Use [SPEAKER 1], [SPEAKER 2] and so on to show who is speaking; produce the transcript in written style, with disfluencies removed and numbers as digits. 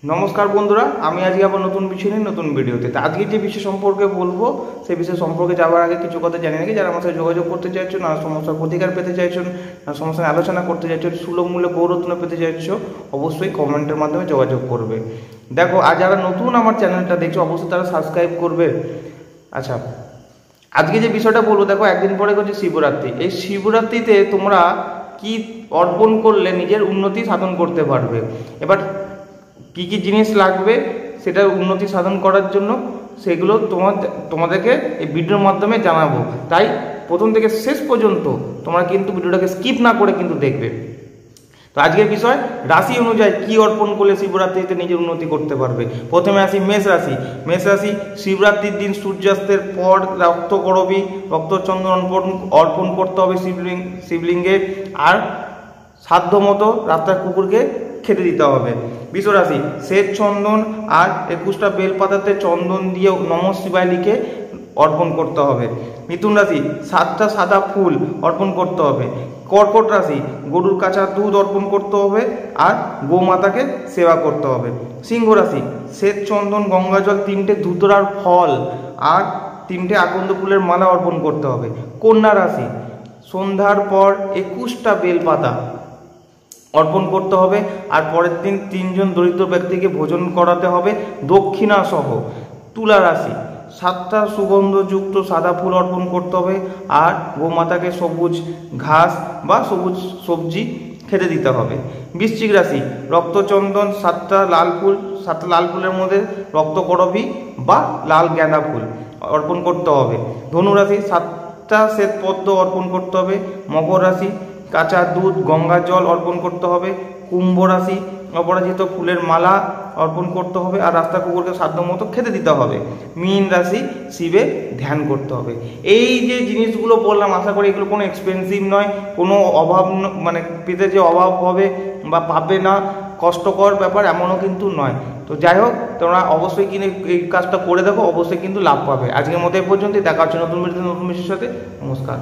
[SPEAKER 1] নমস্কার বন্ধুরা, আমি আজকে আবার নতুন বিষয় নিয়ে নতুন ভিডিওতে। তো আজকে যে বিষয় সম্পর্কে বলবো সেই বিষয় সম্পর্কে যাওয়ার আগে কিছু কথা জানিয়ে রাখি। যারা আমার সাথে যোগাযোগ করতে চাইছো, না সমস্যার প্রতিকার পেতে চাইছো, না সমস্যা নিয়ে আলোচনা করতে চাইছো, সুলভ মূল্যে গৌরত্ন পেতে চাইছো, অবশ্যই কমেন্টের মাধ্যমে যোগাযোগ করবে। দেখো, আর যারা নতুন আমার চ্যানেলটা দেখছো অবশ্যই তারা সাবস্ক্রাইব করবে। আচ্ছা, আজকে যে বিষয়টা বলবো, দেখো একদিন পরে হচ্ছে শিবরাত্রি। এই শিবরাত্রিতে তোমরা কি অর্পণ করলে নিজের উন্নতি সাধন করতে পারবে। এবার কি কি জিনিস লাগবে সেটা উন্নতি সাধন করার জন্য, সেগুলো তোমাদেরকে এই ভিডিওর মাধ্যমে জানাবো। তাই প্রথম থেকে শেষ পর্যন্ত তোমরা কিন্তু ভিডিওটাকে স্কিপ না করে কিন্তু দেখবে। তো আজকের বিষয়, রাশি অনুযায়ী কি অর্পণ করলে শিবরাত্রিতে নিজের উন্নতি করতে পারবে। প্রথমে আসি মেষ রাশি। মেষ রাশি, শিবরাত্রির দিন সূর্যাস্তের পর রক্তকরবী রক্তচন্দন অর্পণ করতে হবে শিবলিঙ্গে। আর সাধ্য মতো রাস্তার কুকুরকে খেতে দিতে হবে। বৃষ রাশি, শ্বেত চন্দন আর 21টা বেলপাতাতে চন্দন দিয়ে নমঃ শিবায় লিখে অর্পণ করতে হবে। মিথুন রাশি, 7টা সাদা ফুল অর্পণ করতে হবে। কর্কট রাশি, গরুর কাঁচা দুধ অর্পণ করতে হবে আর গোমাতাকে সেবা করতে হবে। সিংহ রাশি, শ্বেত চন্দন গঙ্গাজল 3টে ধুতরার ফল আর 3টে আকন্দ ফুলের মালা অর্পণ করতে হবে। কন্যা রাশি, সন্ধ্যার পর 21টা বেলপাতা অর্পণ করতে হবে আর পরের দিন 3জন দরিদ্র ব্যক্তিকে ভোজন করাতে হবে দক্ষিণা সহ। তুলা রাশি, 7টা সুগন্ধযুক্ত সাদা ফুল অর্পণ করতে হবে আর গোমাতাকে সবুজ ঘাস বা সবুজ সবজি খেতে দিতে হবে। বৃশ্চিক রাশি, রক্তচন্দন 7টা লাল ফুল, 7টা লাল ফুলের মধ্যে রক্তকরবী বা লাল গাঁদা ফুল অর্পণ করতে হবে। ধনু রাশি, 7টা শ্বেত পদ্ম অর্পণ করতে হবে। মকর রাশি, কাঁচা দুধ গঙ্গা জল অর্পণ করতে হবে। কুম্ভ রাশি, অপরাজিত ফুলের মালা অর্পণ করতে হবে আর রাস্তা কুকুরকে সাধ্য মতো খেতে দিতে হবে। মীন রাশি, শিবে ধ্যান করতে হবে। এই যে জিনিসগুলো বললাম, আশা করি এগুলো কোনো এক্সপেন্সিভ নয়, কোনো অভাব মানে পেতে যে অভাব হবে বা পাবে না, কষ্টকর ব্যাপার এমনও কিন্তু নয়। তো যাই হোক, তোমরা অবশ্যই কিনে এই কাজটা করে দেখো, অবশ্যই কিন্তু লাভ পাবে। আজকের মতো এই পর্যন্তই, দেখা হচ্ছে নতুন ভিডিওতে নতুন বিষয়ের সাথে। নমস্কার।